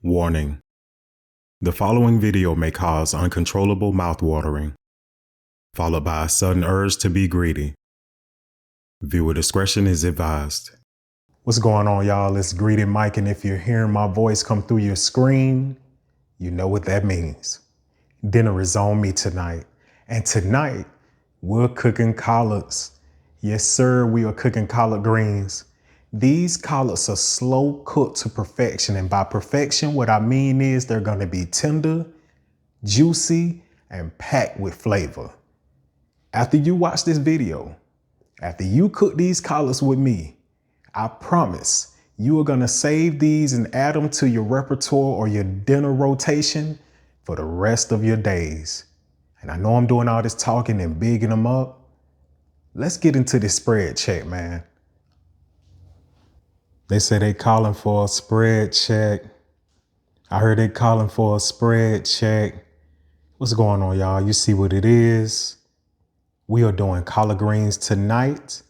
Warning: the following video may cause uncontrollable mouth-watering, followed by a sudden urge to be greedy. Viewer discretion is advised. What's going on, y'all? It's Greedy Mike, and if you're hearing my voice come through your screen, you know what that means. Dinner is on me tonight, and tonight we're cooking collards. Yes, sir, we are cooking collard greens. These collards are slow cooked to perfection, and by perfection, what I mean is they're gonna be tender, juicy, and packed with flavor. After you watch this video, after you cook these collards with me, I promise you are gonna save these and add them to your repertoire or your dinner rotation for the rest of your days. And I know I'm doing all this talking and bigging them up. Let's get into this spread check, man. They say they calling for a spread check. I heard they calling for a spread check. What's going on, y'all? You see what it is. We are doing collard greens tonight.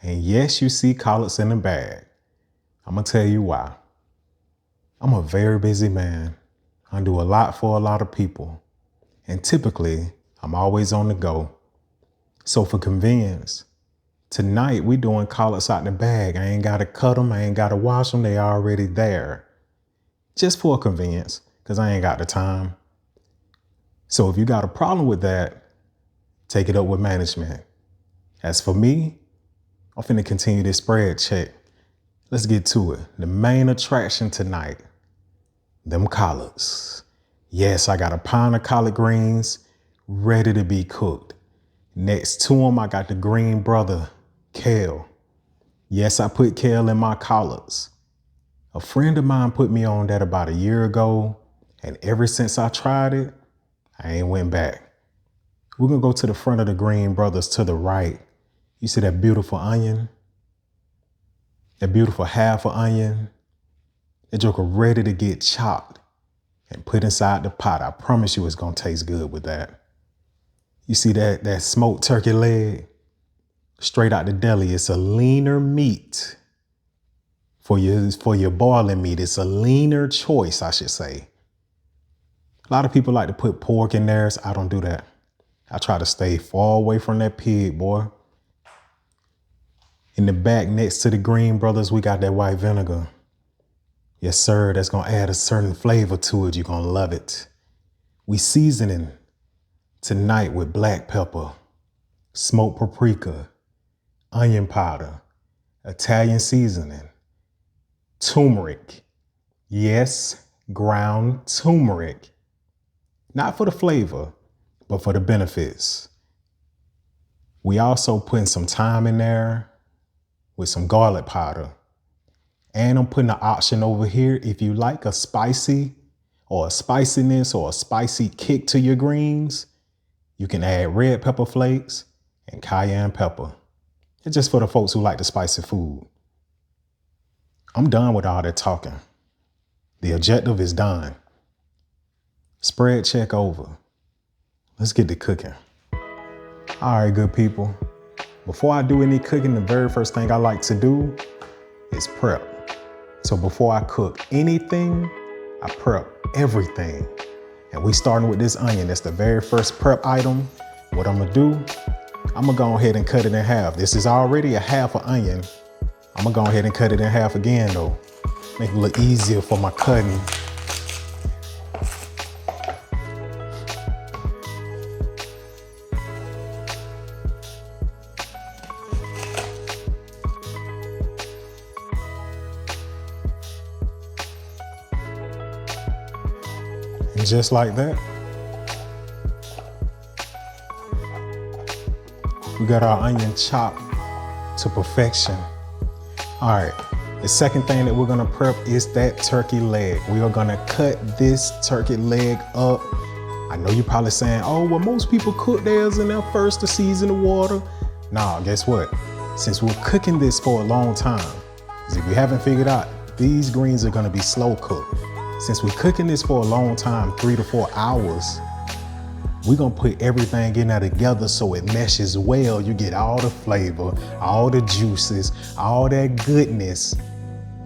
And yes, you see collards in the bag. I'm gonna tell you why. I'm a very busy man. I do a lot for a lot of people. And typically, I'm always on the go. So for convenience, tonight we doing collards out the bag. I ain't gotta cut them, I ain't gotta wash them, they already there. Just for convenience, because I ain't got the time. So if you got a problem with that, take it up with management. As for me, I'm finna continue this spread check. Let's get to it. The main attraction tonight, them collards. Yes, I got a pound of collard greens ready to be cooked. Next to them, I got the green brother, Kale. Yes, I put Kale in my collards. A friend of mine put me on that about a year ago, and ever since I tried it, I ain't went back. We're gonna go to the front of the green brothers to the right. You see that beautiful onion? That beautiful half of onion? That joker ready to get chopped and put inside the pot. I promise you it's gonna taste good with that. You see that smoked turkey leg? Straight out the deli. It's a leaner meat. For your boiling meat, it's a leaner choice, I should say. A lot of people like to put pork in theirs. I don't do that. I try to stay far away from that pig, boy. In the back next to the green brothers, we got that white vinegar. Yes, sir, that's gonna add a certain flavor to it. You're gonna love it. We seasoning tonight with black pepper, smoked paprika, onion powder, Italian seasoning, turmeric. Yes, ground turmeric. Not for the flavor, but for the benefits. We also putting some thyme in there with some garlic powder. And I'm putting an option over here. If you like a spicy or a spiciness or a spicy kick to your greens, you can add red pepper flakes and cayenne pepper. It's just for the folks who like the spicy food. I'm done with all that talking. The objective is done. Spread check over. Let's get to cooking. All right, good people. Before I do any cooking, the very first thing I like to do is prep. So before I cook anything, I prep everything. And we starting with this onion. That's the very first prep item. What I'm gonna do, I'm gonna go ahead and cut it in half. This is already a half an onion. I'm gonna go ahead and cut it in half again though. Make it look easier for my cutting. And just like that, we got our onion chopped to perfection. All right, the second thing that we're gonna prep is that turkey leg. We are gonna cut this turkey leg up. I know you're probably saying, oh, well, most people cook theirs in there first to season the water. Nah, guess what? Since we're cooking this for a long time, if you haven't figured out, these greens are gonna be slow cooked. Since we're cooking this for a long time, 3 to 4 hours, we're gonna put everything in there together so it meshes well. You get all the flavor, all the juices, all that goodness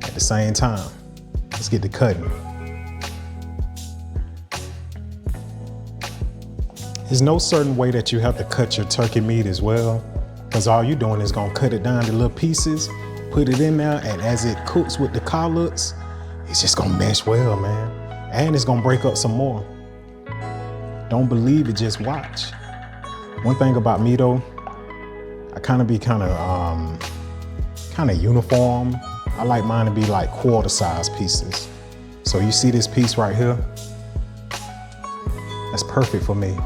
at the same time. Let's get to cutting. There's no certain way that you have to cut your turkey meat as well, because all you're doing is gonna cut it down to little pieces, put it in there, and as it cooks with the collards, it's just gonna mesh well, man. And it's gonna break up some more. Don't believe it, just watch. One thing about me though, I kind of uniform. I like mine to be like quarter size pieces. So you see this piece right here? That's perfect for me.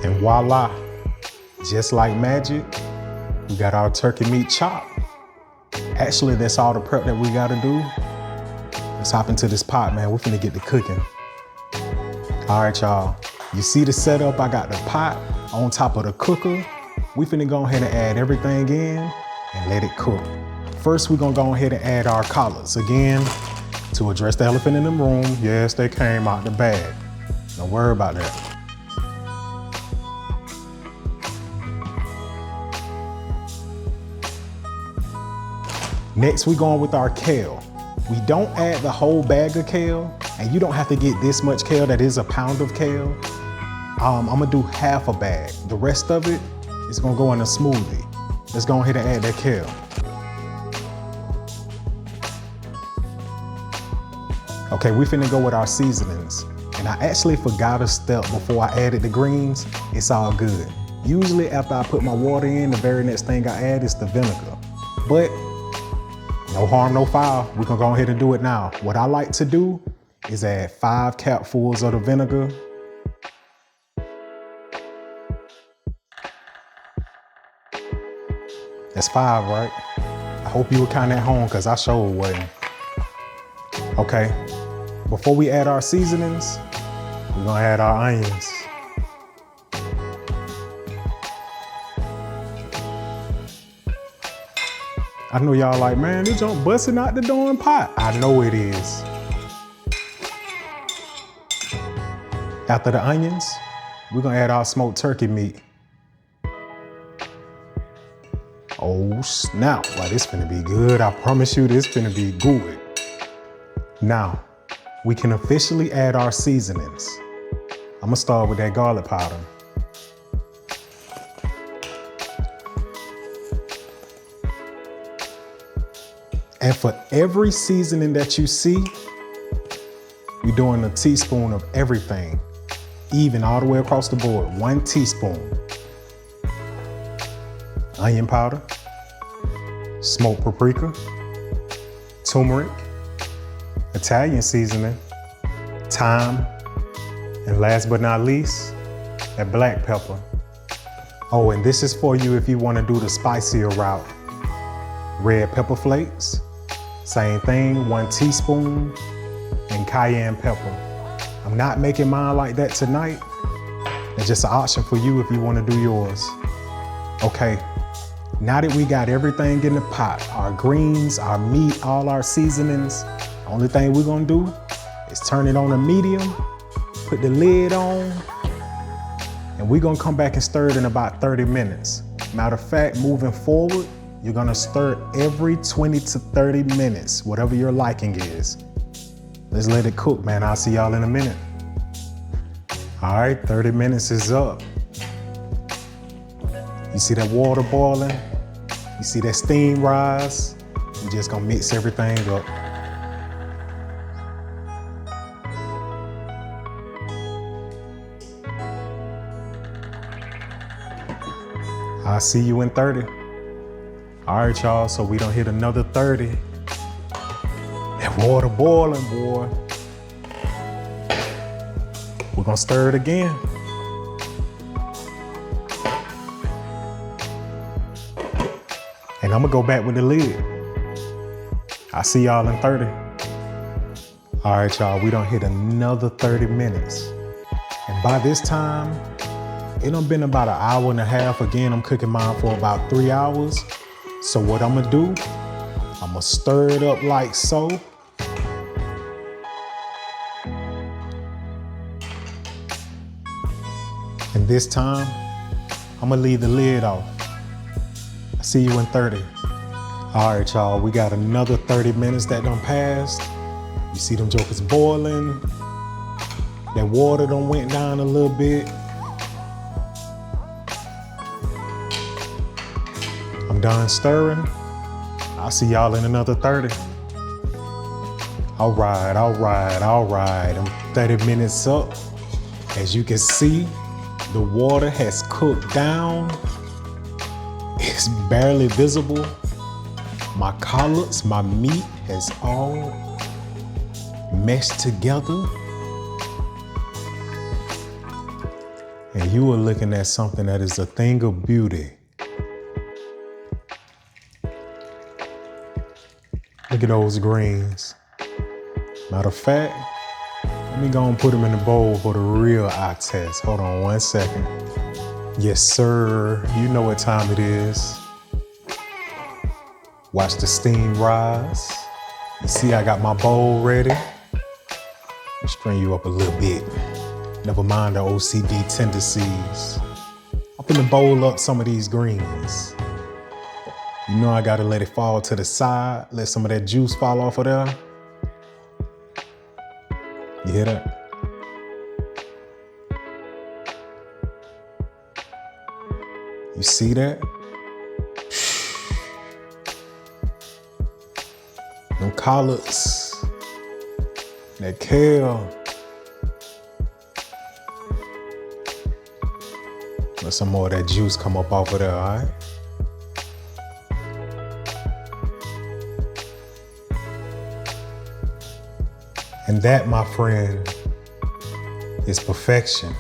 And voila, just like magic, we got our turkey meat chopped. Actually, that's all the prep that we gotta do. Let's hop into this pot, man. We're finna get to cooking. All right, y'all. You see the setup? I got the pot on top of the cooker. We finna go ahead and add everything in and let it cook. First, we're gonna go ahead and add our collards. Again, to address the elephant in the room, yes, they came out the bag. Don't worry about that. Next, we're going with our kale. We don't add the whole bag of kale, and you don't have to get this much kale. That is a pound of kale. I'm gonna do half a bag. The rest of it is gonna go in a smoothie. Let's go ahead and add that kale. Okay, we finna go with our seasonings. And I actually forgot a step before I added the greens. It's all good. Usually after I put my water in, the very next thing I add is the vinegar. But no harm, no foul. We're gonna go ahead and do it now. What I like to do is add 5 capfuls of the vinegar. That's 5, right? I hope you were counting at home because I sure wasn't. Okay, before we add our seasonings, we're gonna add our onions. I know y'all like, man, this junk busting out the darn pot. I know it is. After the onions, we're gonna add our smoked turkey meat. Oh snap, well, this finna be good. I promise you this finna be good. Now, we can officially add our seasonings. I'm gonna start with that garlic powder. And for every seasoning that you see, we're doing a teaspoon of everything, even all the way across the board, 1 teaspoon. Onion powder, smoked paprika, turmeric, Italian seasoning, thyme, and last but not least, that black pepper. Oh, and this is for you if you want to do the spicier route. Red pepper flakes, same thing, 1 teaspoon, and cayenne pepper. I'm not making mine like that tonight. It's just an option for you if you want to do yours. Okay, now that we got everything in the pot, our greens, our meat, all our seasonings, the only thing we're gonna do is turn it on a medium, put the lid on, and we're gonna come back and stir it in about 30 minutes. Matter of fact, moving forward, you're gonna stir it every 20 to 30 minutes, whatever your liking is. Let's let it cook, man. I'll see y'all in a minute. All right, 30 minutes is up. You see that water boiling? You see that steam rise? We're just gonna mix everything up. I'll see you in 30. All right, y'all, so we done hit another 30. That water boiling, boy. We're gonna stir it again. And I'm gonna go back with the lid. I'll see y'all in 30. All right, y'all, we done hit another 30 minutes. And by this time, it done been about an hour and a half. Again, I'm cooking mine for about 3 hours. So what I'm gonna do, I'm gonna stir it up like so. And this time, I'm gonna leave the lid off. I'll see you in 30. All right, y'all, we got another 30 minutes that done passed. You see them jokers boiling. That water done went down a little bit. I'm done stirring. I'll see y'all in another 30. All right. I'm 30 minutes up. As you can see, the water has cooked down. It's barely visible. My collards, my meat has all meshed together. And you are looking at something that is a thing of beauty. Look at those greens. Matter of fact, let me go and put them in the bowl for the real eye test. Hold on 1 second. Yes, sir. You know what time it is. Watch the steam rise. You see I got my bowl ready. Let me strain you up a little bit. Never mind the OCD tendencies. I'm finna bowl up some of these greens. You know I gotta let it fall to the side, let some of that juice fall off of there. You hear that? You see that? Them collards, that kale. Let some more of that juice come up off of there, all right? And that, my friend, is perfection.